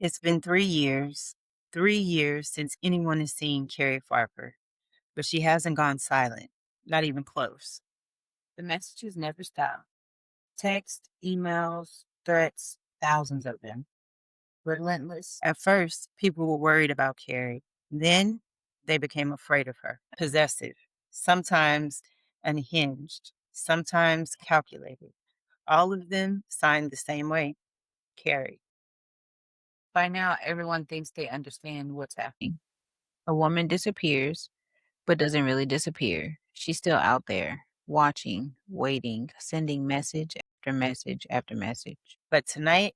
It's been 3 years since anyone has seen Cari Farver, but she hasn't gone silent, not even close. The messages never stop. Text, emails, threats, thousands of them. Relentless. At first, people were worried about Carrie. Then they became afraid of her. Possessive, sometimes unhinged, sometimes calculated. All of them signed the same way, Carrie. By now, everyone thinks they understand what's happening. A woman disappears, but doesn't really disappear. She's still out there, watching, waiting, sending message after message after message. But tonight,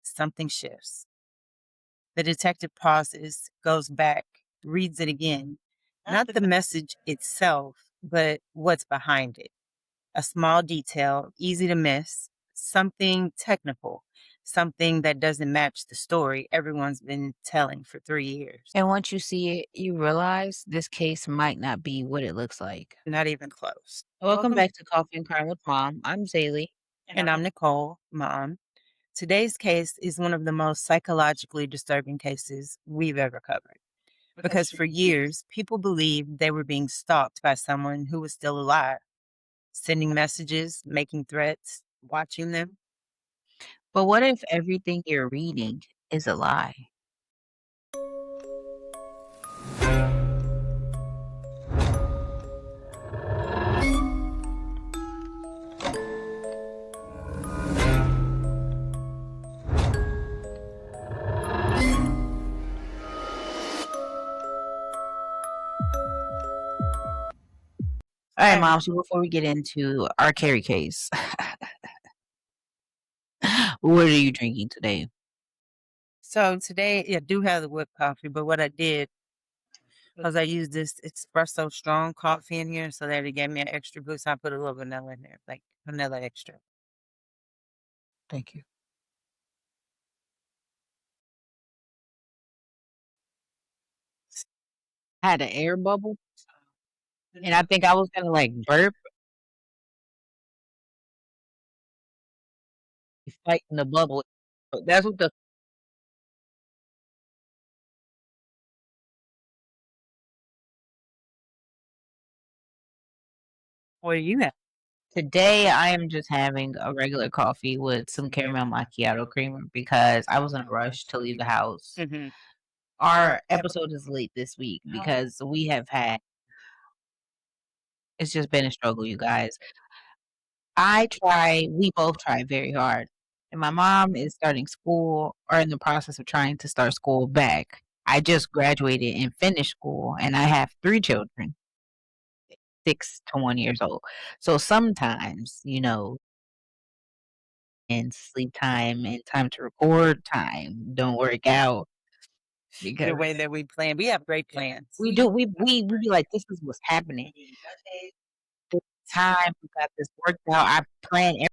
something shifts. The detective pauses, goes back, reads it again. Not the message itself, but what's behind it. A small detail, easy to miss, something technical, something that doesn't match the story everyone's been telling for 3 years. And once you see it, you realize this case might not be what it looks like. Not even close. Welcome back to Coffee and Crime with Mom. I'm Zaylee. And I'm Nicole, Mom. Today's case is one of the most psychologically disturbing cases we've ever covered. Because for years, people believed they were being stalked by someone who was still alive, sending messages, making threats, watching them. But what if everything you're reading is a lie? All right, Mom, so before we get into our Carrie case, what are you drinking today? So today, I do have the whipped coffee, but what I did was I used this espresso strong coffee in here so that it gave me an extra boost. I put a little vanilla in there, like vanilla extra. Thank you. I had an air bubble, and I think I was gonna like burp, fighting the bubble. That's what the what do you have? Today, I am just having a regular coffee with some caramel macchiato creamer because I was in a rush to leave the house. Our episode is late this week because it's just been a struggle, you guys. We both try very hard. And my mom is starting school or in the process of trying to start school back. I just graduated and finished school, and I have 3 children, 6 to 1 years old. So sometimes, and sleep time and time to record time don't work out the way because that we plan. We have great plans. we do we be like, this is what's happening. This time we got this worked out. I plan everything,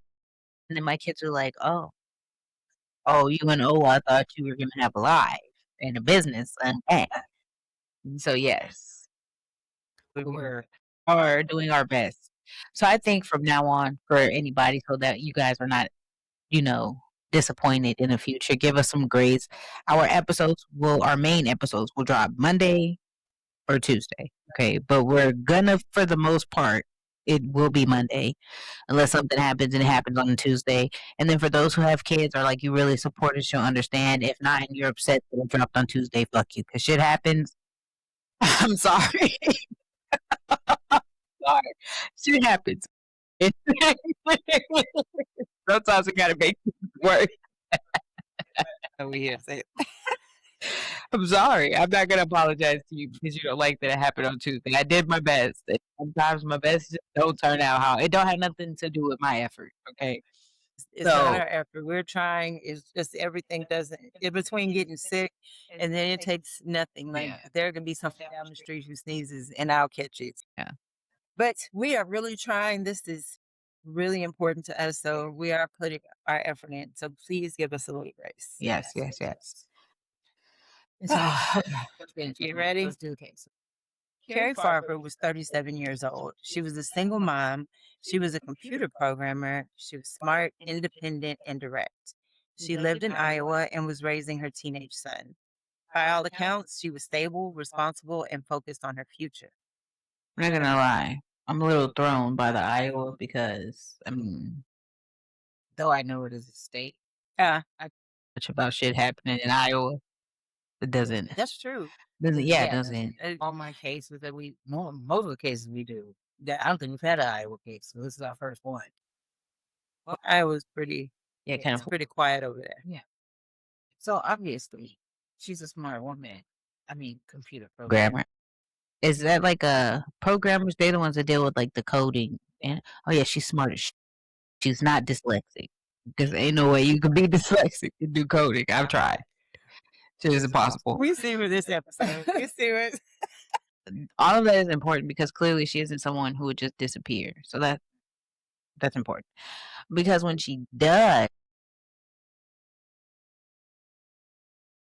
and then my kids are like, I thought you were gonna have a life and a business and that. So yes, we are doing our best. So I think from now on, for anybody, so that you guys are not, disappointed in the future, give us some grades. Our main episodes will drop Monday or Tuesday. Okay. But we're gonna, for the most part, it will be Monday unless something happens, and it happens on a Tuesday. And then for those who have kids or like you really support us, you'll understand. If not, and you're upset that it dropped on Tuesday, fuck you. Cause shit happens. I'm sorry. Sorry. Shit happens. Sometimes we gotta make things work. We have say I'm sorry. I'm not gonna apologize to you because you don't like that it happened on Tuesday. I did my best. And sometimes my best just don't turn out how it don't have nothing to do with my effort. Okay. it's not our effort. We're trying. It's just everything doesn't in between getting sick and then it takes nothing. Like there can be something down the street who sneezes and I'll catch it. Yeah. But we are really trying. This is really important to us. So we are putting our effort in. So please give us a little grace. Yes. You ready? Let's do the case. Cari Farver was 37 years old. She was a single mom. She was a computer programmer. She was smart, independent, and direct. She lived in Iowa and was raising her teenage son. By all accounts, she was stable, responsible, and focused on her future. I'm not gonna lie. I'm a little thrown by the Iowa because I mean, though I know it is a state, Yeah, I much about shit happening in Iowa. It doesn't that's true. yeah, it doesn't All my cases that most of the cases we do, that I don't think we've had an Iowa case, so this is our first one. Iowa's pretty, yeah, kind it's of pretty quiet over there. Yeah. So obviously, she's a smart woman. I mean, computer program. grammar. Is that like programmers? They're the ones that deal with like the coding and oh yeah, she's smart as she's not dyslexic. Because ain't no way you could be dyslexic and do coding. I've tried. It is impossible. We see with this episode. We see what. All of that is important because clearly she isn't someone who would just disappear. So that's important. Because when she does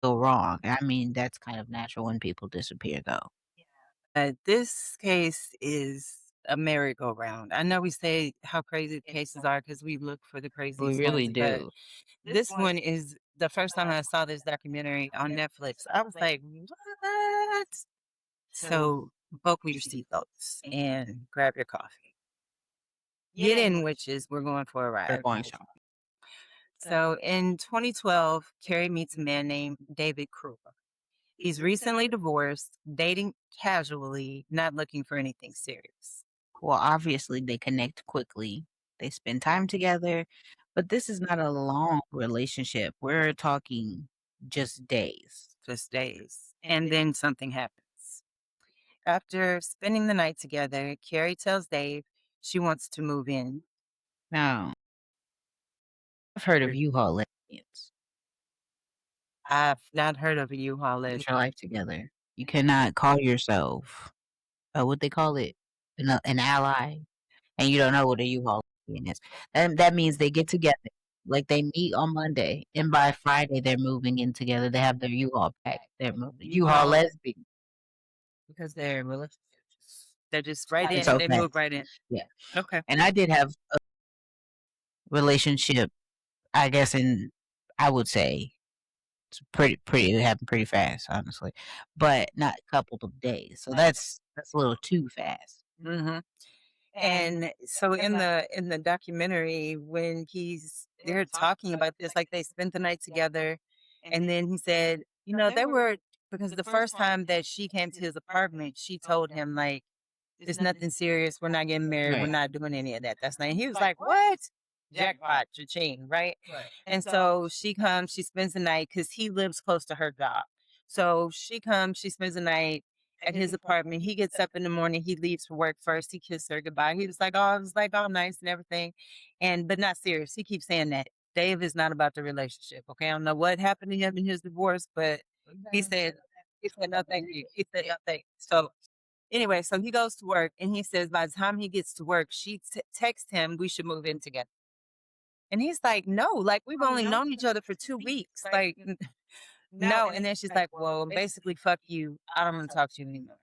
go wrong, I mean that's kind of natural when people disappear though. This case is a merry-go-round. I know we say how crazy the cases are because we look for the We craziest really ones, but do. this one is the first time I saw this documentary on Netflix. I was like, what? So buckle your seatbelts and grab your coffee. Get in, witches. We're going for a They're ride. going shopping. So in 2012, Carrie meets a man named David Kruger. He's recently divorced, dating casually, not looking for anything serious. Well, obviously they connect quickly. They spend time together, but this is not a long relationship. We're talking just days. Just days. And then something happens. After spending the night together, Carrie tells Dave she wants to move in. Now, I've heard of U-Haul lesbians. I've not heard of a U-Haul Get lesbian. your life together. You cannot call yourself, what they call it, an ally, and you don't know what a U-Haul lesbian is. And that means they get together, like they meet on Monday, and by Friday they're moving in together. They have their U-Haul packed. They're moving. U-Haul lesbian. Because they're relationships. They're just right It's in. They okay. move right in. Yeah. Okay. And I did have a relationship, I guess, I would say it's pretty. It happened pretty fast, honestly, but not a couple of days. So that's a little too fast. Mm-hmm. And so in the documentary, when they're talking about this, like they spent the night together, and then he said, they were because the first time that she came to his apartment, she told him like, "It's nothing serious. We're not getting married. We're Right. not doing any of that. That's not." And he was like, "What? Jackpot, cha-ching, right?" And so she comes, she spends the night because he lives close to her job. So she comes, she spends the night at his apartment. He gets up in the morning, he leaves for work first. He kissed her goodbye. He was like, "Oh, it was like all nice and everything." But not serious. He keeps saying that. Dave is not about the relationship. Okay. I don't know what happened to him in his divorce, but he said, no, thank you. He said, no, thank you. So anyway, so he goes to work and he says by the time he gets to work, she texts him, "We should move in together." And he's like, "No, like we've only known each other for 2 weeks. Like, no." And then she's like, "Well, basically, fuck you. I don't want to talk to you anymore."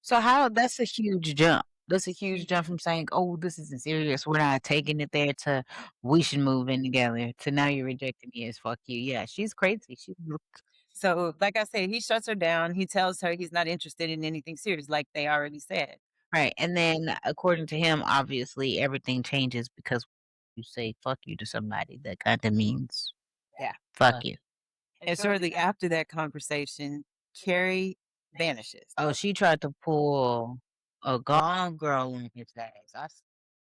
So that's a huge jump. That's a huge jump from saying, "Oh, this isn't serious. We're not taking it there," to "We should move in together," to "Now you're rejecting me as fuck you." Yeah, she's crazy. So, like I said, he shuts her down. He tells her he's not interested in anything serious, like they already said. Right. And then according to him, obviously everything changes because you say fuck you to somebody. That kind of means Yeah. fuck you. And shortly after that conversation, Carrie vanishes. Oh, she tried to pull a Gone girl in his ass.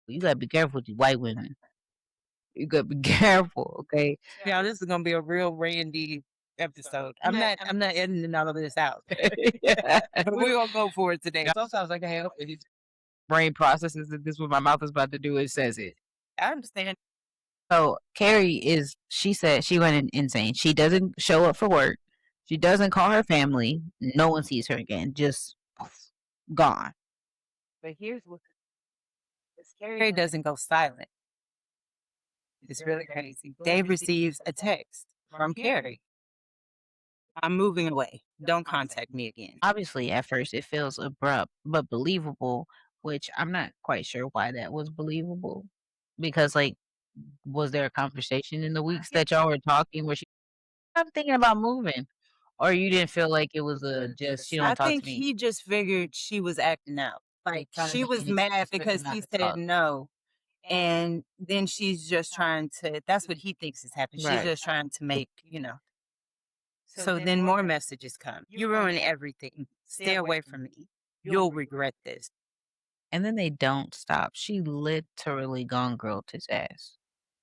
you gotta be careful with these white women. You gotta be careful, okay? Yeah, this is gonna be a real Randy episode. I'm not editing all of this out. We're gonna go for it today. Sometimes I can't help it. Brain processes that this is what my mouth is about to do. It says it. I understand. So Carrie she said she went insane. She doesn't show up for work. She doesn't call her family. No one sees her again. Just gone. But here's what Carrie doesn't go silent. It's really crazy. Dave receives a text from Carrie. "I'm moving away. Don't contact me again." Obviously, at first it feels abrupt, but believable, which I'm not quite sure why that was believable. Because, like, Was there a conversation in the weeks that y'all were talking where she I'm thinking about moving? Or you didn't feel like it was a just she I don't talk to think me? he just figured she was acting out. Like Trying to she make was any mad excuse for because him not he to said talk. no. And then she's just trying to, that's what he thinks is happening. She's Right. just trying to make, So then more messages come. You ruin everything. Stay away from me. You'll regret this. And then they don't stop. She literally Gone Girled his ass.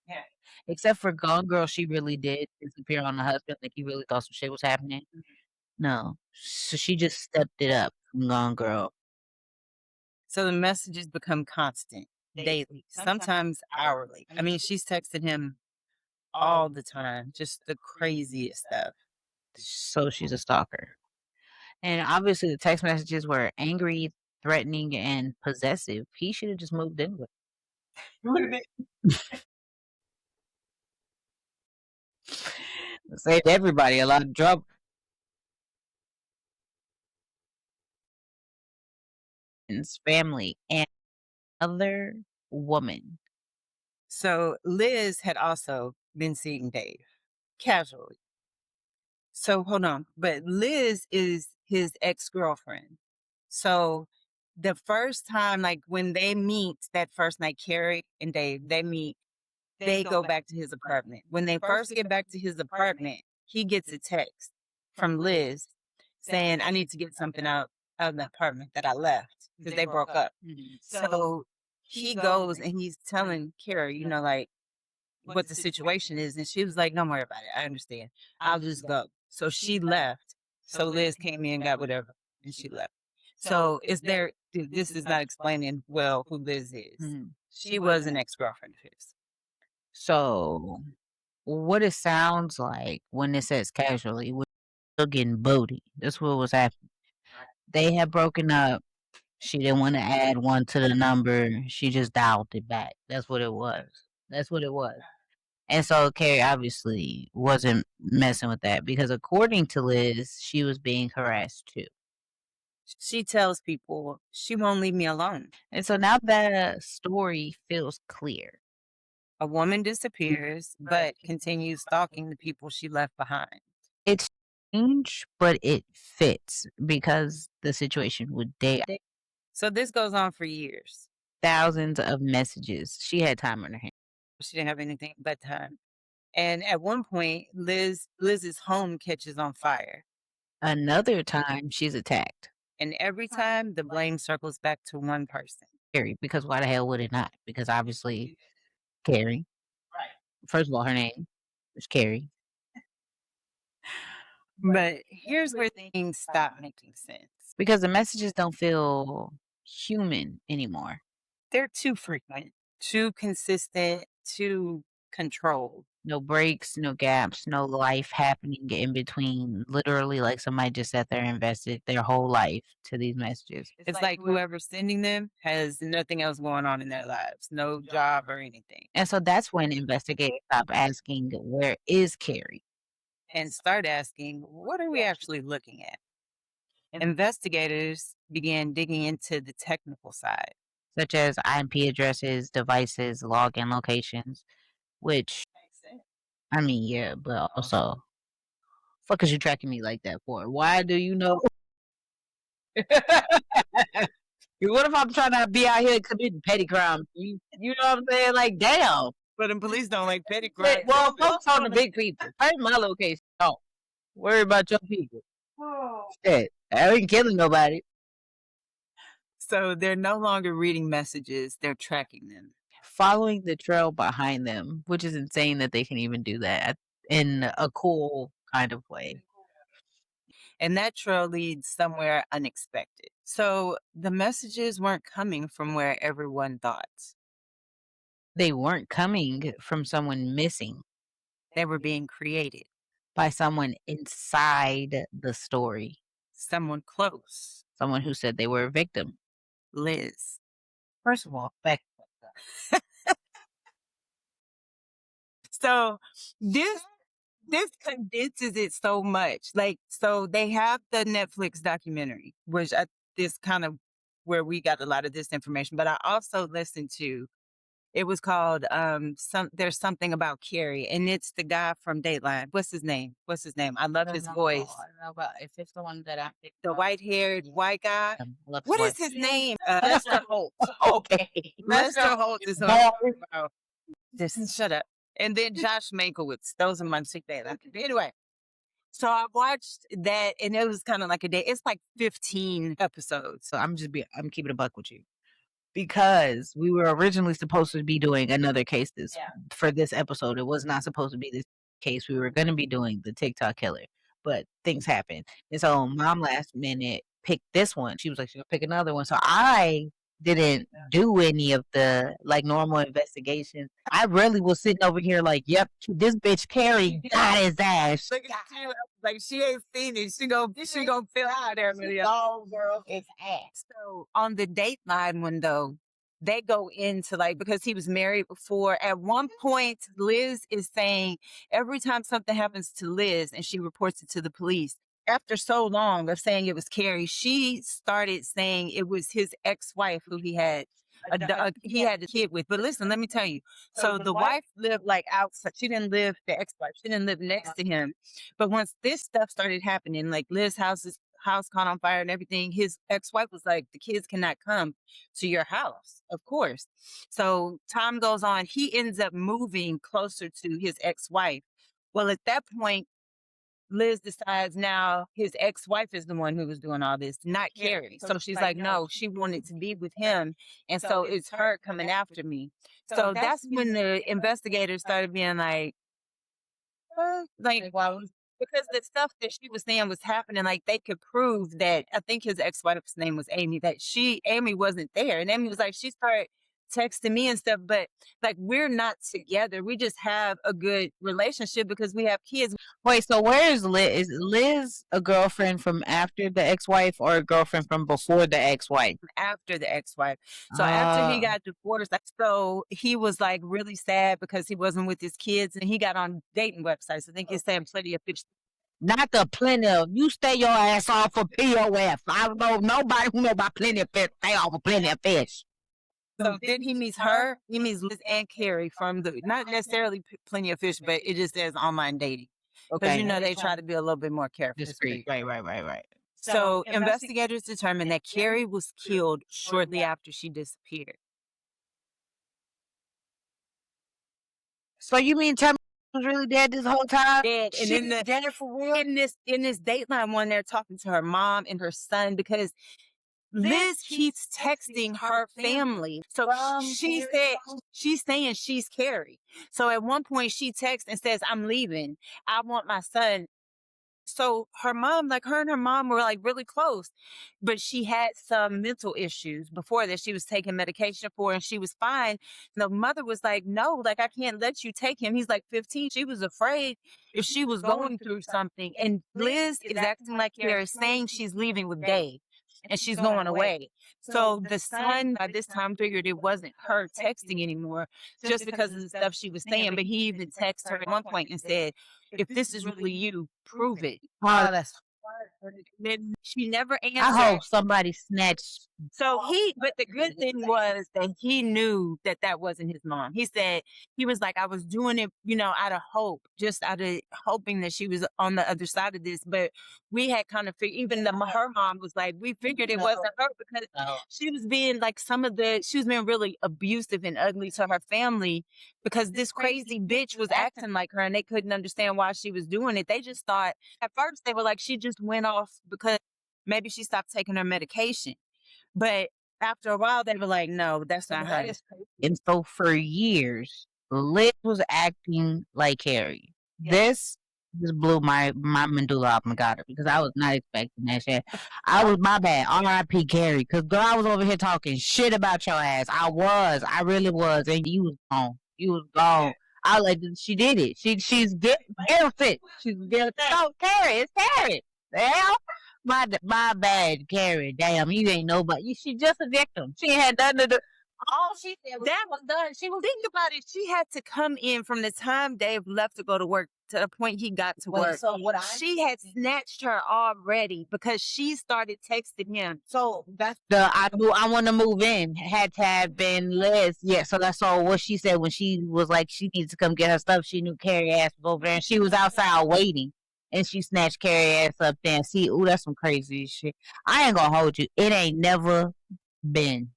Yeah. Except for Gone Girl, she really did disappear on the husband, like, he really thought some shit was happening. No. So she just stepped it up from Gone Girl. So the messages become constant, daily, sometimes hourly. I mean, she's texting him all the time, just the craziest stuff. So she's a stalker. And obviously the text messages were angry, threatening, and possessive. He should have just moved in with her. Saved everybody a lot of trouble. His family and other woman. So Liz had also been seeing Dave casually. So hold on. But Liz is his ex-girlfriend. So the first time, like when they meet that first night, Carrie and Dave, they meet, they go back to his apartment. When they first get back to his apartment, he gets a text from Liz saying, I need to get something out of the apartment that I left because they broke up. So he goes and he's telling Carrie, like what the situation is. And she was like, don't worry about it. I understand. I'll just go. So she left. So Liz came in, got whatever, and she left. So this is not explaining well who Liz is. Mhm. She was an ex-girlfriend of his. So what it sounds like when it says casually was still getting booty. That's what was happening. They had broken up. She didn't want to add one to the number. She just dialed it back. That's what it was. That's what it was. And so Carrie obviously wasn't messing with that because according to Liz, she was being harassed too. She tells people she won't leave me alone. And so now that story feels clear. A woman disappears, but continues stalking the people she left behind. It's strange, but it fits because the situation with Day. So this goes on for years. Thousands of messages. She had time on her hands. She didn't have anything but time. And at one point, Liz's home catches on fire. Another time she's attacked. And every time the blame circles back to one person. Carrie, because why the hell would it not? Because obviously Carrie. Right. First of all, her name is Carrie. But here's where things stop making sense. Because the messages don't feel human anymore. They're too frequent, too consistent, too controlled. No breaks, no gaps, no life happening in between. Literally, like somebody just sat there and invested their whole life to these messages. It's like whoever's sending them has nothing else going on in their lives, no job or anything. And so that's when investigators stop asking, where is Carrie? And start asking, what are we actually looking at? Investigators began digging into the technical side, such as IP addresses, devices, login locations, which, I mean, yeah, but also, fuck is you tracking me like that for? Why do you know? What if I'm trying to be out here committing petty crimes? You know what I'm saying? Like, damn. But the police don't like petty crimes. Well, focus on the big people. Hurt my location. Don't worry about your people. Shit, I ain't killing nobody. So they're no longer reading messages, they're tracking them. Following the trail behind them, which is insane that they can even do that in a cool kind of way. And that trail leads somewhere unexpected. So the messages weren't coming from where everyone thought. They weren't coming from someone missing. They were being created by someone inside the story. Someone close. Someone who said they were a victim. Liz. First of all, back. So this condenses it so much. Like, so they have the Netflix documentary, which is kind of where we got a lot of this information. But I also listened to, It was called There's Something About Carrie, and it's the guy from Dateline. What's his name? I love his voice. I don't know about if it's the one that I picked. The white-haired white guy. I love What voice. is his name? Lester Holt. Okay. Lester Holt is on. Just shut up. And then Josh Mankiewicz. Those are my sick days. Anyway, so I watched that, and it was kind of like a day. It's like 15 episodes. So I'm keeping a buck with you. Because we were originally supposed to be doing another case for this episode. It was not supposed to be this case. We were going to be doing the TikTok killer, but things happened. And so mom last minute picked this one. She was like, she'll pick another one. So I didn't do any of the like normal investigations. I really was sitting over here like, yep, this bitch Carrie got his ass. Like she ain't seen it. She gonna fill out there. Girl, it's ass. So on the Dateline one though, they go into like, because he was married before. At one point, Liz is saying every time something happens to Liz and she reports it to the police, after so long of saying it was Carrie, she started saying it was his ex-wife who he had a kid with. But listen, let me tell you. So the wife lived like outside. She didn't live, the ex-wife, she didn't live next to him. But once this stuff started happening, like Liz's house caught on fire and everything, his ex-wife was like, the kids cannot come to your house, of course. So time goes on. He ends up moving closer to his ex-wife. Well, at that point, Liz decides now his ex-wife is the one who was doing all this, not Carrie. So she's like, no, she wanted to be with him. And so it's her coming after me. So that's when the investigators started being like, because the stuff that she was saying was happening, like they could prove that, I think his ex-wife's name was Amy, that Amy wasn't there. And Amy was like, she started texting me and stuff, but like we're not together. We just have a good relationship because we have kids. Wait, so where is Liz? Is Liz a girlfriend from after the ex-wife or a girlfriend from before the ex-wife? After the ex-wife. So after he got divorced, so he was like really sad because he wasn't with his kids, and he got on dating websites. I think he's saying Plenty of Fish. Not the Plenty of. You stay your ass off of POF. I don't know nobody who know about Plenty of Fish. Stay off of Plenty of Fish. So then he meets her. He meets Liz and Carrie from not necessarily Plenty of Fish, but it just says online dating. Because they try to be a little bit more careful. Discreet. Right. So investigators determined that Carrie was killed shortly after she disappeared. So you mean tell me she was really dead this whole time? Dead. And dead for real? In this Dateline one, they're talking to her mom and her son because Liz keeps texting her family. So she's saying she's Carrie. So at one point she texts and says, I'm leaving. I want my son. So her mom, like her and her mom were like really close, but she had some mental issues before that she was taking medication for, and she was fine. And the mother was like, no, like I can't let you take him. He's like 15. She was afraid if she was going through something. And Liz is acting like Carrie, saying she's leaving with Dave. And she's going away. So the son by this time figured it wasn't her texting anymore just because of the stuff she was saying. But he even texted her at one point and said, if this is really you, prove it. Oh, that's. Then she never answered. I hope somebody snatched. So but the good thing was that he knew that wasn't his mom. He said, he was like, I was doing it, out of hope, just out of hoping that she was on the other side of this. But we had kind of figured, even her mom was like, we figured it wasn't her because she was being like she was being really abusive and ugly to her family because this crazy bitch was acting like her and they couldn't understand why she was doing it. They just thought, at first they were like, she just went off because maybe she stopped taking her medication. But after a while, they were like, no, that's not her. And so for years, Liz was acting like Carrie. Yeah. This blew my medulla oblongata because I was not expecting that shit. I was, my bad, R.I.P. Carrie, because girl, I was over here talking shit about your ass. I really was, and you was gone. I like, she did it. She's innocent. She's innocent. Oh, Carrie, it's Carrie. The hell? My bad, Carrie. Damn, you ain't nobody. She just a victim. She ain't had nothing to do. All she said was, That was done. She was think about it. She had to come in from the time Dave left to go to work to the point he got to work. So what She had snatched her already because she started texting him. So that's I want to move in had to have been Liz. Yeah, so that's all what she said when she was like she needs to come get her stuff. She knew Carrie ass was over there and she was outside waiting. And she snatched Carrie ass up there and see, ooh, that's some crazy shit. I ain't gonna hold you. It ain't never been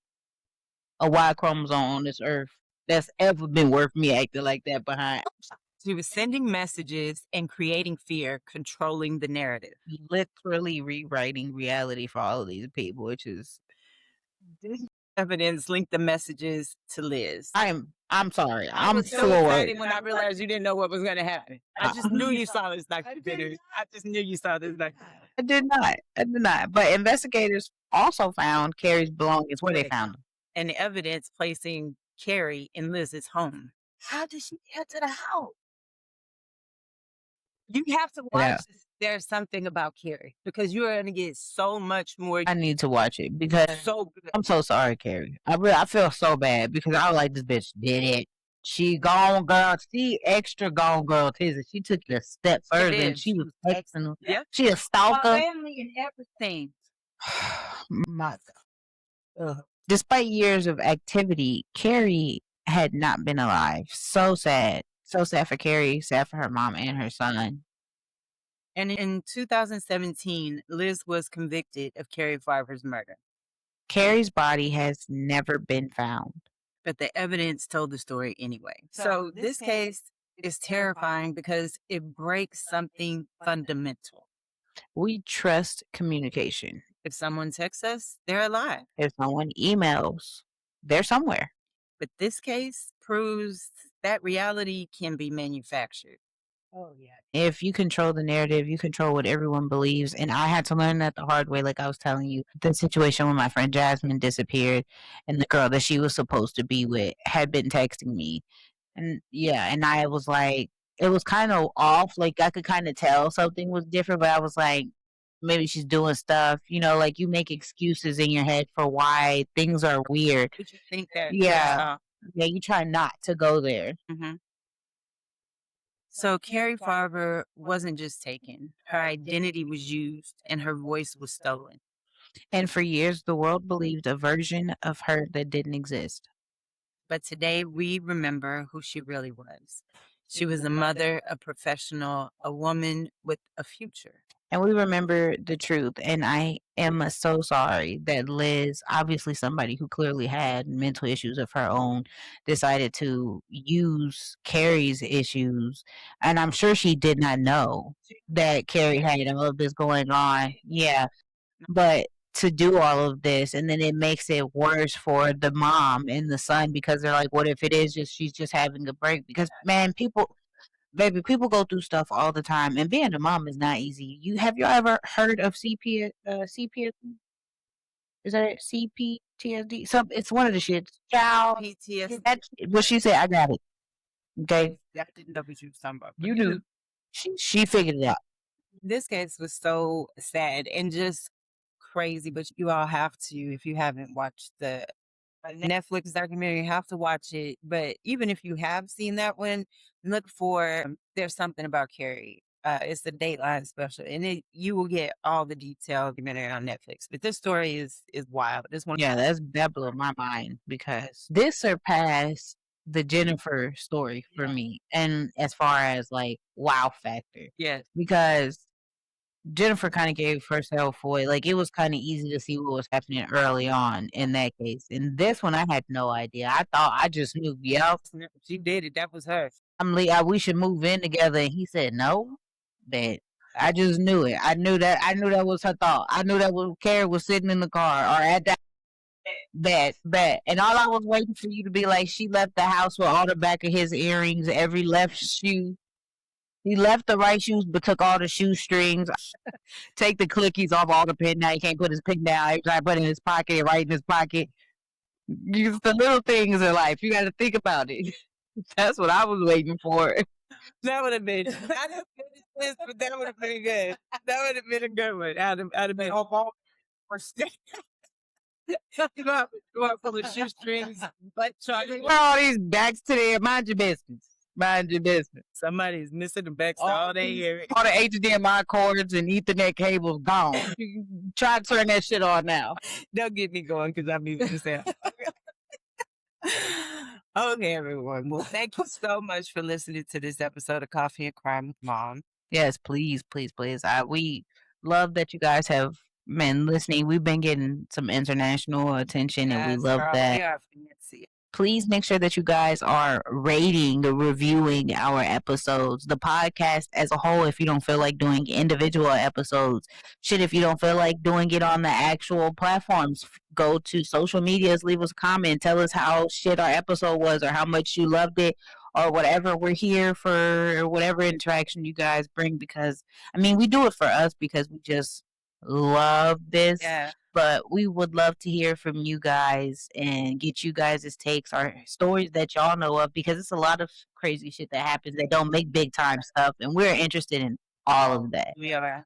a Y chromosome on this earth that's ever been worth me acting like that behind. She was sending messages and creating fear, controlling the narrative. Literally rewriting reality for all of these people, which is Evidence linked the messages to Liz. I'm sorry. I I'm was so floored. excited when I realized you didn't know what was going to happen. I just knew you saw this documentary. I just knew you saw this documentary. I did not. But investigators also found Carrie's belongings where they found them. And the evidence placing Carrie in Liz's home. how did she get to the house? You have to watch Yeah. this. There's something about Carrie because you're going to get so much more. I need to watch it because So good. I'm so sorry, Carrie. I feel so bad because I was like, this bitch did it. She gone girl. She extra gone girl tizzy. She took it a step further and she was texting them. Yeah. She a My stalker. family and everything. My Despite years of activity, Carrie had not been alive. So sad. So sad for Carrie, sad for her mom and her son. And in 2017, Liz was convicted of Cari Farver's murder. Carrie's body has never been found. But the evidence told the story anyway. So this case is terrifying because it breaks something fundamental. We trust communication. If someone texts us, they're alive. If someone emails, they're somewhere. But this case proves that reality can be manufactured. oh yeah. If you control the narrative, you control what everyone believes. And I had to learn that the hard way, like I was telling you. The situation when my friend Jasmine disappeared and the girl that she was supposed to be with had been texting me. And yeah, and I was like, it was kind of off. Like I could kind of tell something was different, but I was like, maybe she's doing stuff, like you make excuses in your head for why things are weird. Did you think that? Yeah. Yeah, you try not to go there. Mm-hmm. So Cari Farver wasn't just taken. Her identity was used and her voice was stolen. And for years, the world believed a version of her that didn't exist. But today we remember who she really was. She was a mother, a professional, a woman with a future. And we remember the truth. And I am so sorry that Liz, obviously somebody who clearly had mental issues of her own, decided to use Carrie's issues. And I'm sure she did not know that Carrie had all of this going on. Yeah. But to do all of this, and then it makes it worse for the mom and the son because they're like, what if it is just she's just having a break? Because man, people go through stuff all the time, and being a mom is not easy. Have you ever heard of CPTSD? Is that it? CPTSD? It's one of the shits. Child PTSD. That's what she said. I got it. Okay, I didn't know what you were talking about. you knew. She figured it out. This case was so sad and just crazy, but you all have to, if you haven't watched the Netflix documentary, you have to watch it. But even if you have seen that one, look for There's Something About Carrie. It's the Dateline special, and you will get all the detailed documentary on Netflix. But this story is wild. This one, Yeah, that blew my mind because this surpassed the Jennifer story for me, and as far as like wow factor, yes, because Jennifer kind of gave herself away. Like it was kind of easy to see what was happening early on in that case. In this one, I had no idea. I just knew. Yep, she did it. That was her. we should move in together, and he said no. But I just knew it. I knew that was her thought. I knew that was Carrie was sitting in the car or at that bet. And all I was waiting for you to be like, she left the house with all the back of his earrings, every left shoe. He left the right shoes, but took all the shoestrings. Take the clickies off all the pin. Now he can't put his pin down. He try to put it in his pocket, right in his pocket. Use the little things in life. You got to think about it. That's what I was waiting for. That would have been. I didn't finish this, but that would have been good. That would have been a good one. I'd have been all Go out full of shoestrings, butt chocolate. Where all these backs to there? Mind your business. Mind your business. Somebody's missing the backs all day here. All the HDMI cords and Ethernet cables gone. Try to turn that shit on now. Don't get me going because I'm even sad. Okay, everyone. Well, thank you so much for listening to this episode of Coffee and Crime with Mom. Yes, please, please, please. We love that you guys have been listening. We've been getting some international attention, and we love girl, that. we are fancy. Please make sure that you guys are rating, reviewing our episodes, the podcast as a whole. If you don't feel like doing individual episodes, shit, if you don't feel like doing it on the actual platforms, go to social medias, leave us a comment, tell us how shit our episode was or how much you loved it or whatever. We're here for whatever interaction you guys bring because, I mean, we do it for us because we just love this. Yeah. But we would love to hear from you guys and get you guys' takes or stories that y'all know of because it's a lot of crazy shit that happens that don't make big time stuff. And we're interested in all of that. We are.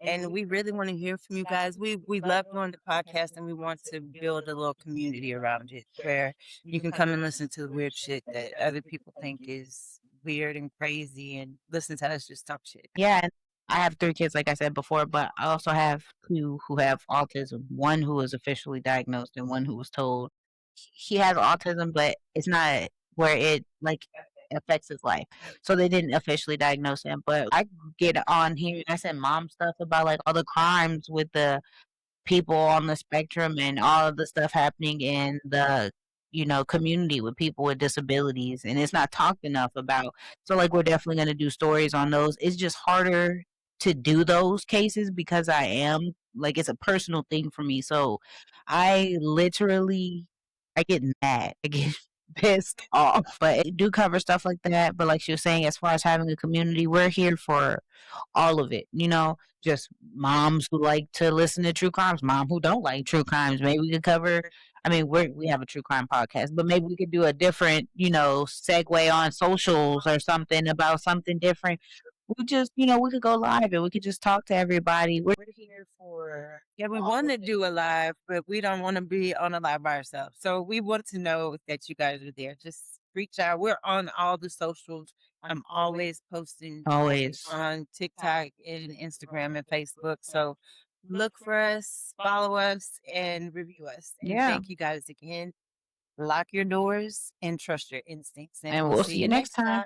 And we really want to hear from you guys. We love doing the podcast and we want to build a little community around it where you can come and listen to the weird shit that other people think is weird and crazy and listen to us just talk shit. Yeah, and I have 3 kids, like I said before, but I also have 2 who have autism. One who was officially diagnosed and one who was told he has autism, but it's not where it like affects his life. So they didn't officially diagnose him. But I get on here and I send mom stuff about like all the crimes with the people on the spectrum and all of the stuff happening in the community with people with disabilities, and it's not talked enough about. So like we're definitely going to do stories on those. It's just harder to do those cases because I am like it's a personal thing for me. So I get mad. I get pissed off. But it do cover stuff like that. But like she was saying, as far as having a community, we're here for all of it. Just moms who like to listen to true crimes, mom who don't like true crimes. Maybe we could cover. I mean, we have a true crime podcast, but maybe we could do a different, segue on socials or something about something different. We just, we could go live and we could just talk to everybody. We're here for. Yeah, we want to do a live, but we don't want to be on a live by ourselves. So we want to know that you guys are there. Just reach out. We're on all the socials. I'm always posting Always. on TikTok and Instagram and Facebook. So look for us, follow us, and review us. And Yeah. thank you guys again. Lock your doors and trust your instincts. And we'll see you next time.